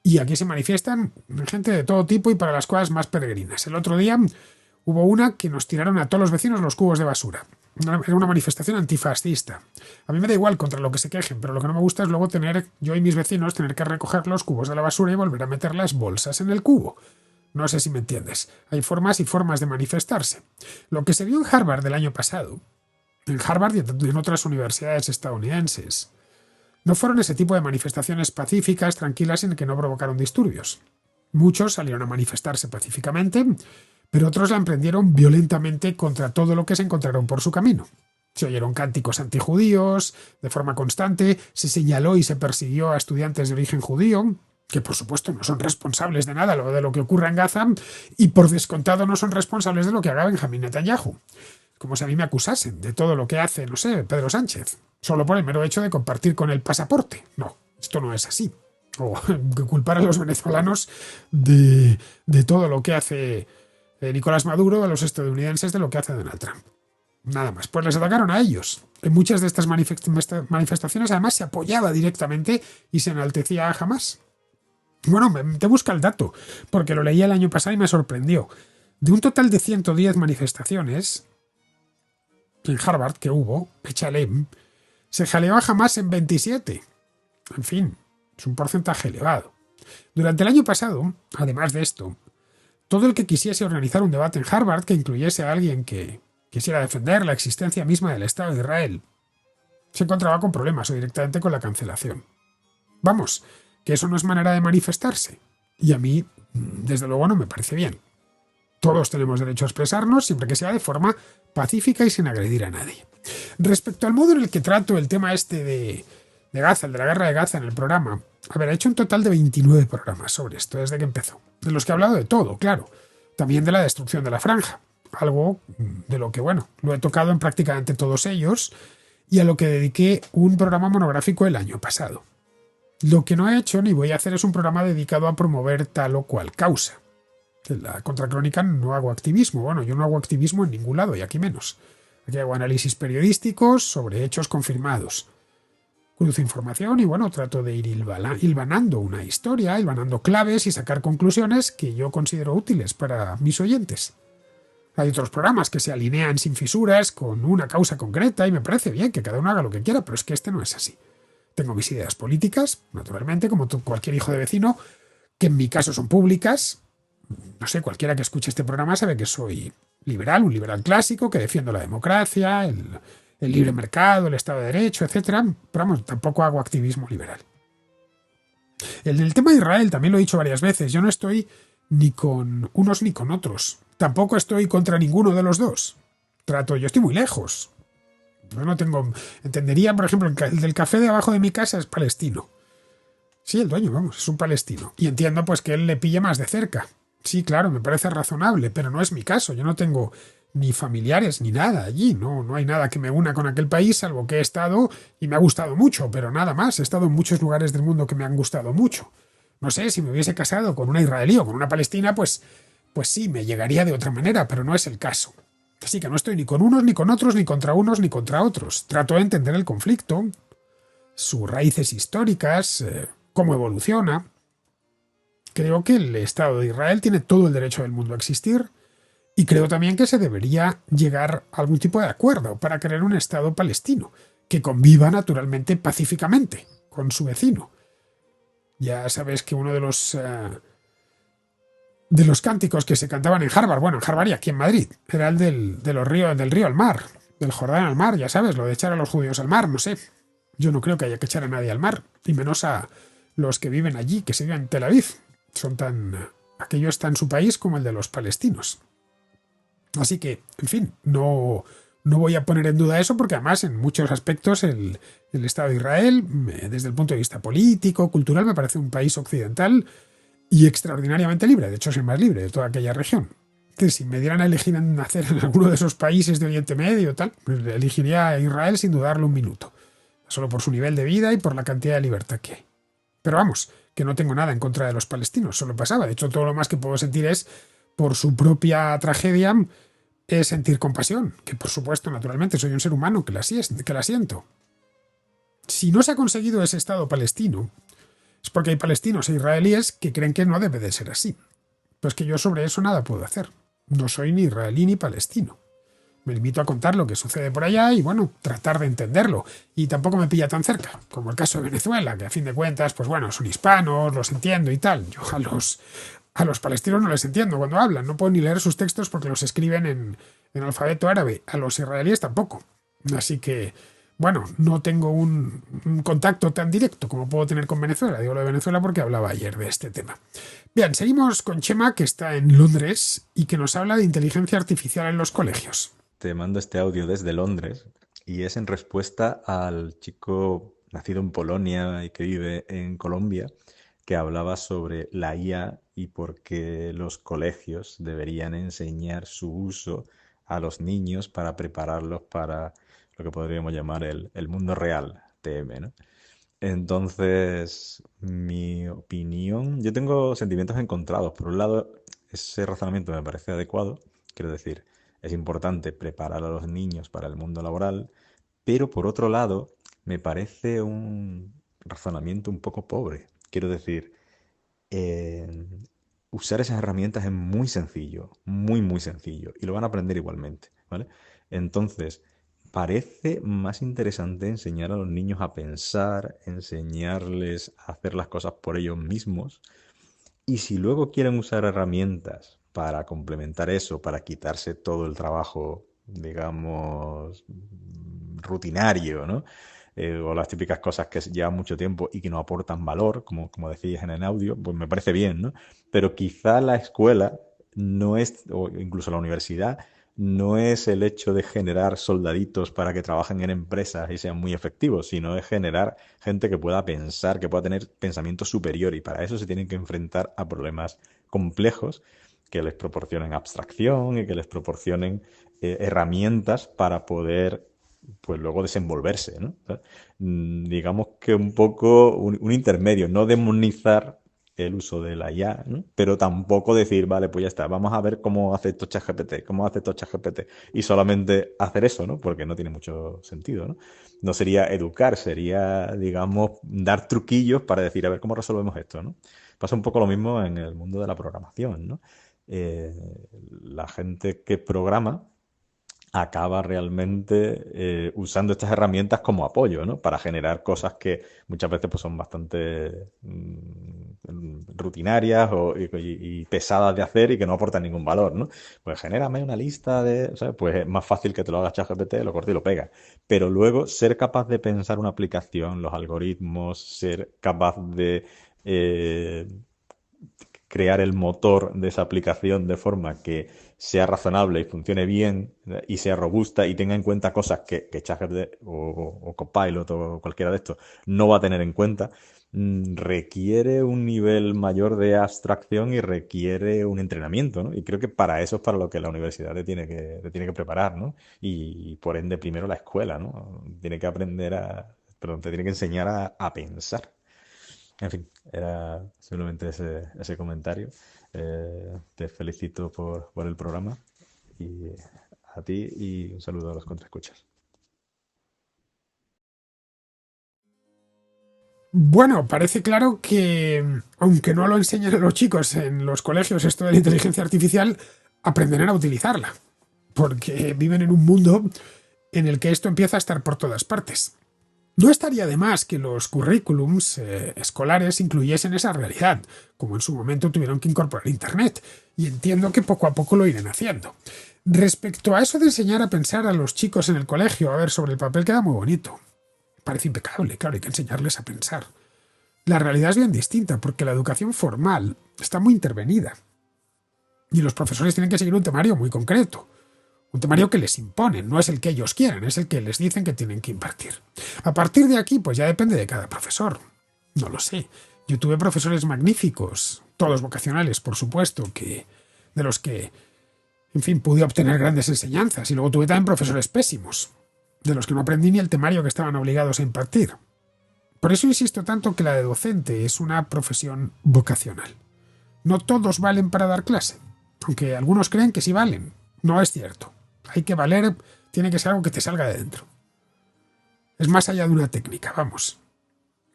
Y aquí se manifiestan gente de todo tipo y para las cosas más peregrinas. El otro día hubo una que nos tiraron a todos los vecinos los cubos de basura. Era una manifestación antifascista. A mí me da igual contra lo que se quejen, pero lo que no me gusta es luego tener, yo y mis vecinos, tener que recoger los cubos de la basura y volver a meter las bolsas en el cubo. No sé si me entiendes. Hay formas y formas de manifestarse. Lo que se vio en Harvard el año pasado, en Harvard y en otras universidades estadounidenses, no fueron ese tipo de manifestaciones pacíficas, tranquilas, en que no provocaron disturbios. Muchos salieron a manifestarse pacíficamente, pero otros la emprendieron violentamente contra todo lo que se encontraron por su camino. Se oyeron cánticos antijudíos de forma constante, se señaló y se persiguió a estudiantes de origen judío, que por supuesto no son responsables de nada de lo que ocurra en Gaza, y por descontado no son responsables de lo que haga Benjamín Netanyahu. Como si a mí me acusasen de todo lo que hace, no sé, Pedro Sánchez, solo por el mero hecho de compartir con el pasaporte. No, esto no es así. O culpar a los venezolanos de todo lo que hace Nicolás Maduro, a los estadounidenses de lo que hace Donald Trump. Nada más. Pues les atacaron a ellos. En muchas de estas manifestaciones además se apoyaba directamente y se enaltecía a Hamás. Bueno, te busca el dato, porque lo leí el año pasado y me sorprendió. De un total de 110 manifestaciones en Harvard que hubo, échale, se jaleó a Hamás en 27. En fin, es un porcentaje elevado. Durante el año pasado, además de esto, todo el que quisiese organizar un debate en Harvard que incluyese a alguien que quisiera defender la existencia misma del Estado de Israel, se encontraba con problemas o directamente con la cancelación. Vamos, que eso no es manera de manifestarse. Y a mí, desde luego, no me parece bien. Todos tenemos derecho a expresarnos siempre que sea de forma pacífica y sin agredir a nadie. Respecto al modo en el que trato el tema este de Gaza, el de la guerra de Gaza en el programa, a ver, he hecho un total de 29 programas sobre esto desde que empezó. De los que he hablado de todo, claro. También de la destrucción de la franja. Algo de lo que, bueno, lo he tocado en prácticamente todos ellos y a lo que dediqué un programa monográfico el año pasado. Lo que no he hecho ni voy a hacer es un programa dedicado a promover tal o cual causa. En la Contracrónica no hago activismo. Bueno, yo no hago activismo en ningún lado y aquí menos. Aquí hago análisis periodísticos sobre hechos confirmados. Cruzo información y bueno, trato de ir hilvanando una historia, hilvanando claves y sacar conclusiones que yo considero útiles para mis oyentes. Hay otros programas que se alinean sin fisuras con una causa concreta y me parece bien que cada uno haga lo que quiera, pero es que este no es así. Tengo mis ideas políticas, naturalmente, como cualquier hijo de vecino, que en mi caso son públicas. No sé, cualquiera que escuche este programa sabe que soy liberal, un liberal clásico, que defiendo la democracia, el libre mercado, el Estado de Derecho, etcétera. Pero vamos, tampoco hago activismo liberal. En el tema de Israel también lo he dicho varias veces. Yo no estoy ni con unos ni con otros. Tampoco estoy contra ninguno de los dos. Yo estoy muy lejos. Yo no tengo... Entendería, por ejemplo, el del café de abajo de mi casa es palestino. Sí, el dueño, vamos, es un palestino. Y entiendo pues que él le pille más de cerca. Sí, claro, me parece razonable, pero no es mi caso. Yo no tengo ni familiares ni nada allí. No hay nada que me una con aquel país, salvo que he estado y me ha gustado mucho, pero nada más. He estado en muchos lugares del mundo que me han gustado mucho. No sé, si me hubiese casado con una israelí o con una palestina, pues sí, me llegaría de otra manera, pero no es el caso. Así que no estoy ni con unos, ni con otros, ni contra unos, ni contra otros. Trato de entender el conflicto, sus raíces históricas, cómo evoluciona. Creo que el Estado de Israel tiene todo el derecho del mundo a existir y creo también que se debería llegar a algún tipo de acuerdo para crear un Estado palestino que conviva naturalmente pacíficamente con su vecino. Ya sabes que uno de los cánticos que se cantaban en Harvard, bueno, en Harvard y aquí en Madrid, era el del río al mar, del Jordán al mar, ya sabes, lo de echar a los judíos al mar, no sé. Yo no creo que haya que echar a nadie al mar, y menos a los que viven allí, que se viven en Tel Aviv. Aquello está en su país como el de los palestinos. Así que, en fin, no voy a poner en duda eso porque además en muchos aspectos el Estado de Israel, desde el punto de vista político, cultural, me parece un país occidental y extraordinariamente libre. De hecho, es el más libre de toda aquella región. Que si me dieran a elegir nacer en alguno de esos países de Oriente Medio, tal, pues elegiría a Israel sin dudarlo un minuto. solo por su nivel de vida y por la cantidad de libertad que hay. Pero vamos, que no tengo nada en contra de los palestinos, solo pasaba. De hecho, todo lo más que puedo sentir es, por su propia tragedia, es sentir compasión, que por supuesto, naturalmente, soy un ser humano que la siento. Si no se ha conseguido ese Estado palestino, es porque hay palestinos e israelíes que creen que no debe de ser así. Pues que yo sobre eso nada puedo hacer. No soy ni israelí ni palestino. Me limito a contar lo que sucede por allá y, bueno, tratar de entenderlo. Y tampoco me pilla tan cerca, como el caso de Venezuela, que a fin de cuentas, pues bueno, son hispanos, los entiendo y tal. Yo a los palestinos no les entiendo cuando hablan. No puedo ni leer sus textos porque los escriben en alfabeto árabe. A los israelíes tampoco. Así que, bueno, no tengo un contacto tan directo como puedo tener con Venezuela. Digo lo de Venezuela porque hablaba ayer de este tema. Bien, seguimos con Chema, que está en Londres y que nos habla de inteligencia artificial en los colegios. Te mando este audio desde Londres y es en respuesta al chico nacido en Polonia y que vive en Colombia, que hablaba sobre la IA y por qué los colegios deberían enseñar su uso a los niños para prepararlos para lo que podríamos llamar el mundo real, TM, ¿no? Entonces, mi opinión, yo tengo sentimientos encontrados. Por un lado, ese razonamiento me parece adecuado, quiero decir, es importante preparar a los niños para el mundo laboral, pero por otro lado, me parece un razonamiento un poco pobre. Quiero decir, eh, usar esas herramientas es muy sencillo, muy, muy sencillo, y lo van a aprender igualmente, ¿vale? Entonces, parece más interesante enseñar a los niños a pensar, enseñarles a hacer las cosas por ellos mismos, y si luego quieren usar herramientas para complementar eso, para quitarse todo el trabajo, digamos, rutinario, ¿no? O las típicas cosas que llevan mucho tiempo y que no aportan valor, como decías en el audio, pues me parece bien, ¿no? Pero quizá la escuela no es, o incluso la universidad, no es el hecho de generar soldaditos para que trabajen en empresas y sean muy efectivos, sino es generar gente que pueda pensar, que pueda tener pensamiento superior, y para eso se tienen que enfrentar a problemas complejos que les proporcionen abstracción y que les proporcionen herramientas para poder pues luego desenvolverse, ¿no? Digamos que un poco un intermedio, no demonizar el uso de la IA, ¿no? Pero tampoco decir, vale, pues ya está, vamos a ver cómo hace esto ChatGPT, cómo hace esto ChatGPT, y solamente hacer eso, ¿no? Porque no tiene mucho sentido, ¿no? No sería educar, sería, digamos, dar truquillos para decir, a ver cómo resolvemos esto, ¿no? Pasa un poco lo mismo en el mundo de la programación, ¿no? Eh, la gente que programa acaba realmente usando estas herramientas como apoyo, ¿no? Para generar cosas que muchas veces pues, son bastante rutinarias y pesadas de hacer y que no aportan ningún valor, ¿no? Pues genérame una lista de, ¿sabes? Pues es más fácil que te lo haga ChatGPT, lo corta y lo pega. Pero luego ser capaz de pensar una aplicación, los algoritmos, ser capaz de crear el motor de esa aplicación de forma que sea razonable y funcione bien y sea robusta y tenga en cuenta cosas que ChatGPT o Copilot o cualquiera de estos no va a tener en cuenta, requiere un nivel mayor de abstracción y requiere un entrenamiento, ¿no? Y creo que para eso es para lo que la universidad te tiene que preparar, ¿no? Y por ende primero la escuela, ¿no? Tiene que aprender perdón, te tiene que enseñar a pensar. En fin, era simplemente ese comentario. Te felicito por el programa y a ti, y un saludo a los contraescuchas. Bueno, parece claro que, aunque no lo enseñan a los chicos en los colegios esto de la inteligencia artificial, aprenderán a utilizarla, porque viven en un mundo en el que esto empieza a estar por todas partes. No estaría de más que los currículums escolares incluyesen esa realidad, como en su momento tuvieron que incorporar Internet, y entiendo que poco a poco lo irán haciendo. Respecto a eso de enseñar a pensar a los chicos en el colegio, a ver, sobre el papel queda muy bonito. Parece impecable, claro, hay que enseñarles a pensar. La realidad es bien distinta, porque la educación formal está muy intervenida. Y los profesores tienen que seguir un temario muy concreto. Un temario que les imponen, no es el que ellos quieran, es el que les dicen que tienen que impartir. A partir de aquí, pues ya depende de cada profesor. No lo sé. Yo tuve profesores magníficos, todos vocacionales, por supuesto, de los que, en fin, pude obtener grandes enseñanzas. Y luego tuve también profesores pésimos. de los que no aprendí ni el temario que estaban obligados a impartir. Por eso insisto tanto que la de docente es una profesión vocacional. No todos valen para dar clase, aunque algunos creen que sí valen. No es cierto. Hay que valer, tiene que ser algo que te salga de dentro. Es más allá de una técnica, vamos.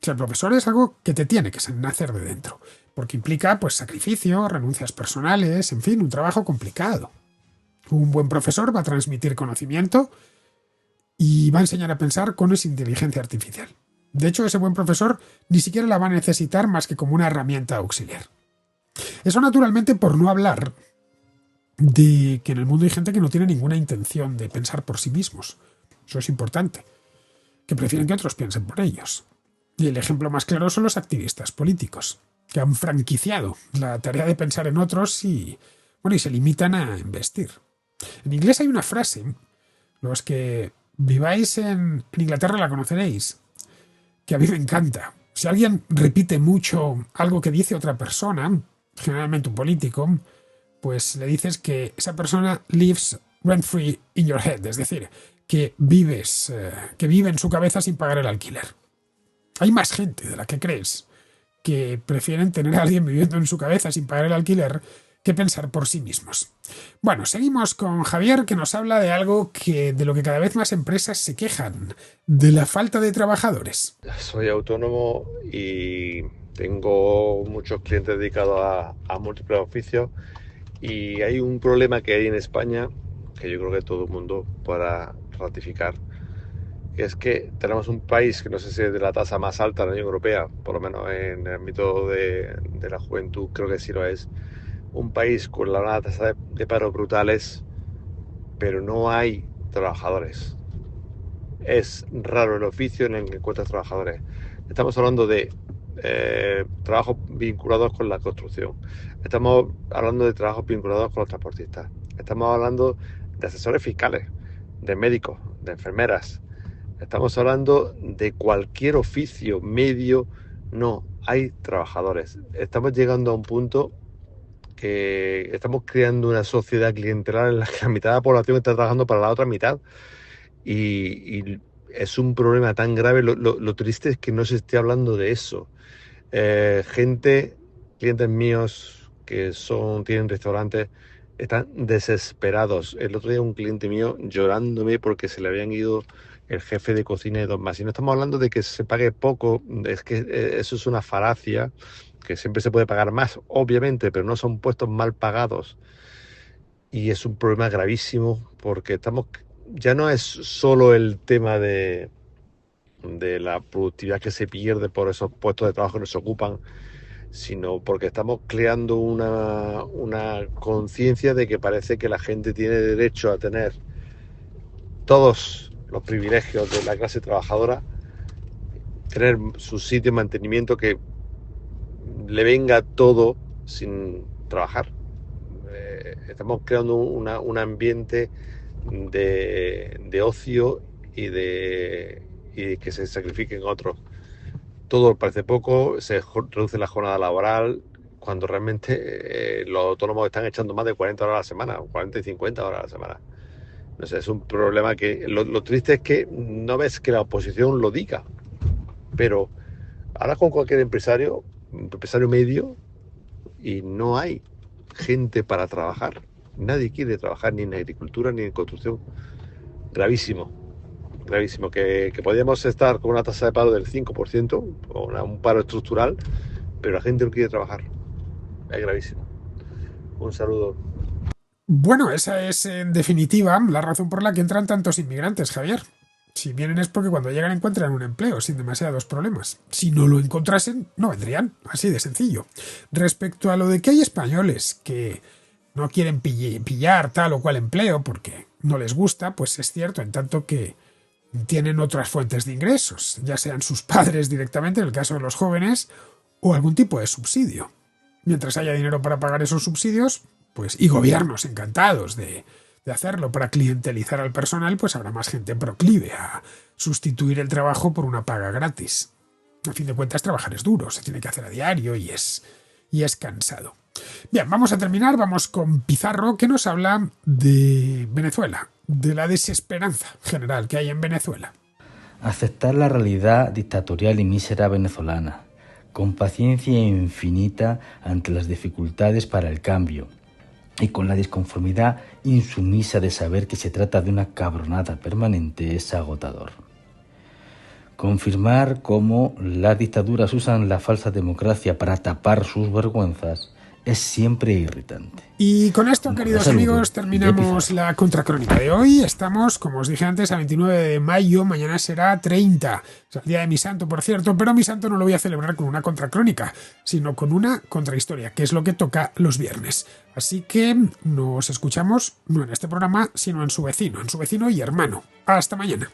Ser profesor es algo que te tiene que nacer de dentro, porque implica pues sacrificio, renuncias personales, en fin, un trabajo complicado. Un buen profesor va a transmitir conocimiento y va a enseñar a pensar con esa inteligencia artificial. De hecho, ese buen profesor ni siquiera la va a necesitar más que como una herramienta auxiliar. Eso naturalmente por no hablar de que en el mundo hay gente que no tiene ninguna intención de pensar por sí mismos. Eso es importante. Que prefieren que otros piensen por ellos. Y el ejemplo más claro son los activistas políticos, que han franquiciado la tarea de pensar en otros y se limitan a investir. En inglés hay una frase, los que viváis en Inglaterra la conoceréis, que a mí me encanta. Si alguien repite mucho algo que dice otra persona, generalmente un político, pues le dices que esa persona lives rent free in your head, es decir, que vive en su cabeza sin pagar el alquiler. Hay más gente de la que crees que prefieren tener a alguien viviendo en su cabeza sin pagar el alquiler que pensar por sí mismos. Bueno, seguimos con Javier, que nos habla de algo de lo que cada vez más empresas se quejan, de la falta de trabajadores. Soy autónomo y tengo muchos clientes dedicados a múltiples oficios, y hay un problema que hay en España que yo creo que todo el mundo podrá ratificar, que es que tenemos un país que no sé si es de la tasa más alta de la Unión Europea, por lo menos en el ámbito de la juventud, creo que sí lo es. Un país con una tasa de paro brutales, pero no hay trabajadores. Es raro el oficio en el que encuentras trabajadores. Estamos hablando de trabajos vinculados con la construcción. Estamos hablando de trabajos vinculados con los transportistas. Estamos hablando de asesores fiscales, de médicos, de enfermeras. Estamos hablando de cualquier oficio medio. No hay trabajadores. Estamos llegando a un punto que estamos creando una sociedad clientelar en la que la mitad de la población está trabajando para la otra mitad. Y es un problema tan grave. Lo triste es que no se esté hablando de eso. Clientes míos que tienen restaurantes, están desesperados. El otro día un cliente mío llorándome porque se le habían ido el jefe de cocina y dos más. Y no estamos hablando de que se pague poco, es que eso es una falacia, que siempre se puede pagar más, obviamente, pero no son puestos mal pagados. Y es un problema gravísimo porque ya no es solo el tema de la productividad que se pierde por esos puestos de trabajo que no se ocupan, sino porque estamos creando una conciencia de que parece que la gente tiene derecho a tener todos los privilegios de la clase trabajadora, tener su sitio de mantenimiento, que le venga todo sin trabajar. Estamos creando un ambiente de ocio y de que se sacrifiquen otros. Todo parece poco, se reduce la jornada laboral, cuando realmente los autónomos están echando más de 40 horas a la semana, 40 y 50 horas a la semana. No sé, es un problema que lo triste es que no ves que la oposición lo diga, pero hablas con cualquier empresario medio y no hay gente para trabajar. Nadie quiere trabajar ni en agricultura ni en construcción. Gravísimo, que podríamos estar con una tasa de paro del 5% o un paro estructural, pero la gente no quiere trabajar. Es gravísimo. Un saludo. Bueno, esa es en definitiva la razón por la que entran tantos inmigrantes, Javier. Si vienen es porque cuando llegan encuentran un empleo sin demasiados problemas. Si no lo encontrasen, no vendrían. Así de sencillo. Respecto a lo de que hay españoles que no quieren pillar tal o cual empleo porque no les gusta, pues es cierto, en tanto que tienen otras fuentes de ingresos, ya sean sus padres directamente, en el caso de los jóvenes, o algún tipo de subsidio. Mientras haya dinero para pagar esos subsidios, pues, y gobiernos encantados de hacerlo para clientelizar al personal, pues habrá más gente proclive a sustituir el trabajo por una paga gratis. A fin de cuentas, trabajar es duro, se tiene que hacer a diario y es cansado. Bien, vamos a terminar, vamos con Pizarro, que nos habla de Venezuela de la desesperanza general que hay en Venezuela. Aceptar la realidad dictatorial y mísera venezolana, con paciencia infinita ante las dificultades para el cambio y con la disconformidad insumisa de saber que se trata de una cabronada permanente es agotador. Confirmar cómo las dictaduras usan la falsa democracia para tapar sus vergüenzas es siempre irritante. Y con esto, queridos amigos, terminamos la contracrónica de hoy. Estamos, como os dije antes, a 29 de mayo, mañana será 30. Es el día de mi santo, por cierto, pero mi santo no lo voy a celebrar con una contracrónica, sino con una contrahistoria, que es lo que toca los viernes. Así que nos escuchamos no en este programa, sino en su vecino y hermano. Hasta mañana.